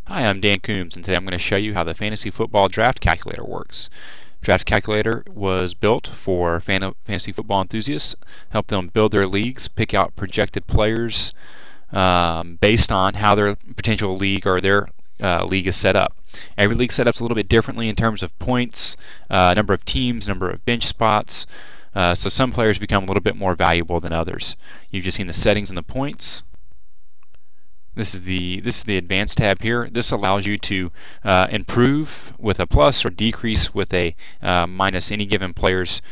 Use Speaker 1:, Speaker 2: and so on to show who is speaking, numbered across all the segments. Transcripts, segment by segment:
Speaker 1: Hi, I'm Dan Coombs, and today I'm going to show you how the Fantasy Football Draft Calculator works. Draft Calculator was built for fantasy football enthusiasts, help them build their leagues, pick out projected players based on how their potential league or their league is set up. Every league set up is a little bit differently in terms of points, number of teams, number of bench spots. So some players become a little bit more valuable than others. You've just seen the settings and the points. This is the advanced tab here. This allows you to improve with a plus or decrease with a minus any given player's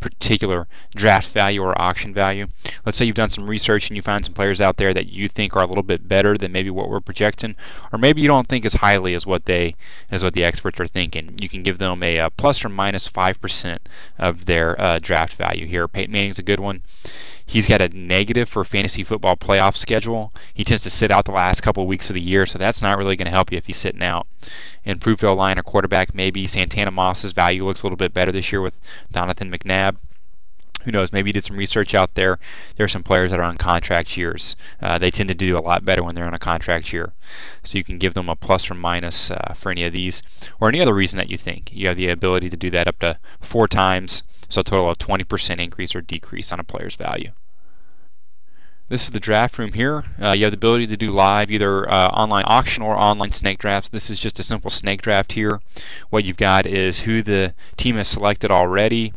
Speaker 1: particular draft value or auction value. Let's say you've done some research and you find some players out there that you think are a little bit better than maybe what we're projecting, or maybe you don't think as highly as what the experts are thinking. You can give them a plus or minus 5% of their draft value here. Peyton Manning's a good one. He's got a negative for fantasy football playoff schedule. He tends to sit out the last couple of weeks of the year, so that's not really going to help you if he's sitting out. Improved O-line or quarterback, maybe. Santana Moss's value looks a little bit better this year with Jonathan McNabb. Who knows, maybe you did some research out there. There are some players that are on contract years. They tend to do a lot better when they're on a contract year. So you can give them a plus or minus for any of these, or any other reason that you think. You have the ability to do that up to 4 times, so a total of 20% increase or decrease on a player's value. This is the draft room here. You have the ability to do live, either online auction or online snake drafts. This is just a simple snake draft here. What you've got is who the team has selected already.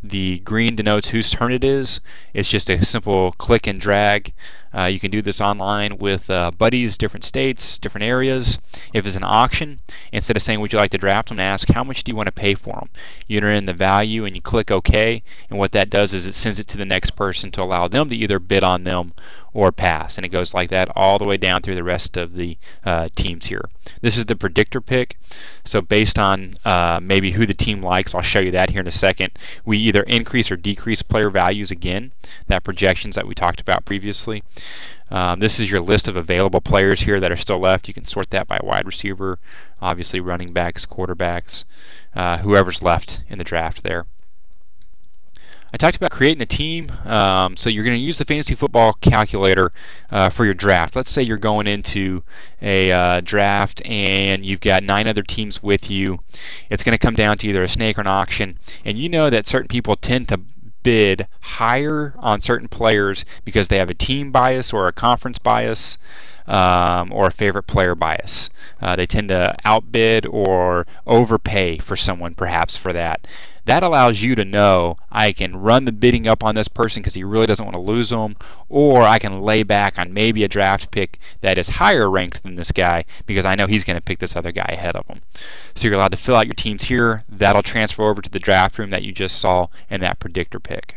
Speaker 1: The green denotes whose turn it is. It's just a simple click and drag. You can do this online with buddies, different states, different areas. If it's an auction, instead of saying would you like to draft them, ask how much do you want to pay for them. You enter in the value and you click OK, and what that does is it sends it to the next person to allow them to either bid on them or pass, and it goes like that all the way down through the rest of the teams here. This is the predictor pick, so based on maybe who the team likes, I'll show you that here in a second, we either increase or decrease player values again, that projections that we talked about previously. This is your list of available players here that are still left. You can sort that by wide receiver, obviously running backs, quarterbacks, whoever's left in the draft there. I talked about creating a team, so you're going to use the Fantasy Football Calculator for your draft. Let's say you're going into a draft and you've got 9 other teams with you. It's going to come down to either a snake or an auction, and you know that certain people tend to bid higher on certain players because they have a team bias or a conference bias or a favorite player bias. They tend to outbid or overpay for someone perhaps for that. That allows you to know I can run the bidding up on this person because he really doesn't want to lose them, or I can lay back on maybe a draft pick that is higher ranked than this guy because I know he's going to pick this other guy ahead of him. So you're allowed to fill out your teams here. That'll transfer over to the draft room that you just saw in that predictor pick.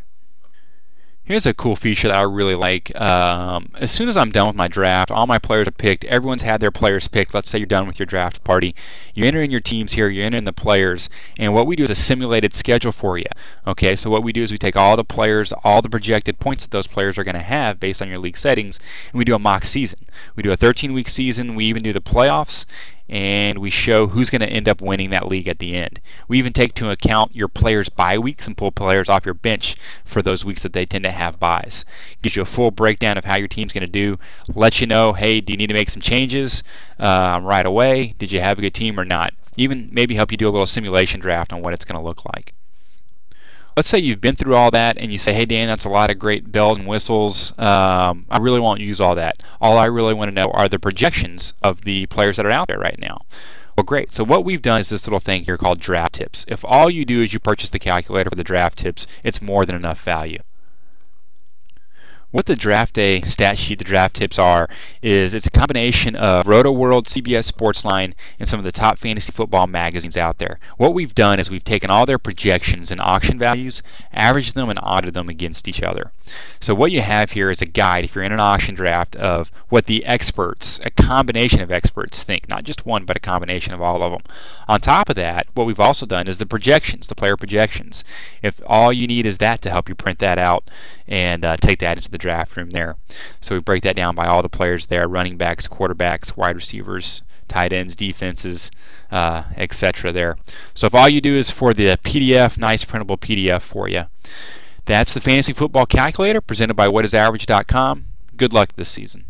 Speaker 1: Here's a cool feature that I really like. As soon as I'm done with my draft, all my players are picked. Everyone's had their players picked. Let's say you're done with your draft party. You enter in your teams here. You enter in the players. And what we do is a simulated schedule for you. Okay, so what we do is we take all the players, all the projected points that those players are going to have based on your league settings, and we do a mock season. We do a 13-week season. We even do the playoffs, and we show who's going to end up winning that league at the end. We even take into account your players' bye weeks and pull players off your bench for those weeks that they tend to have buys. Gives you a full breakdown of how your team's going to do. Let you know, hey, do you need to make some changes right away? Did you have a good team or not? Even maybe help you do a little simulation draft on what it's going to look like. Let's say you've been through all that and you say, hey Dan, that's a lot of great bells and whistles. I really won't use all that. All I really want to know are the projections of the players that are out there right now. Well, great. So what we've done is this little thing here called draft tips. If all you do is you purchase the calculator for the draft tips, it's more than enough value. What the draft day stat sheet, the draft tips are, is it's a combination of Roto World, CBS Sportsline, and some of the top fantasy football magazines out there. What we've done is we've taken all their projections and auction values, averaged them, and audited them against each other. So what you have here is a guide, if you're in an auction draft, of what the experts, a combination of experts, think. Not just one, but a combination of all of them. On top of that, what we've also done is the projections, the player projections. If all you need is that to help you print that out and take that into the draft room there. So we break that down by all the players there, running backs, quarterbacks, wide receivers, tight ends, defenses, etc. there. So if all you do is for the PDF, nice printable PDF for you. That's the Fantasy Football Calculator presented by whatisaverage.com. Good luck this season.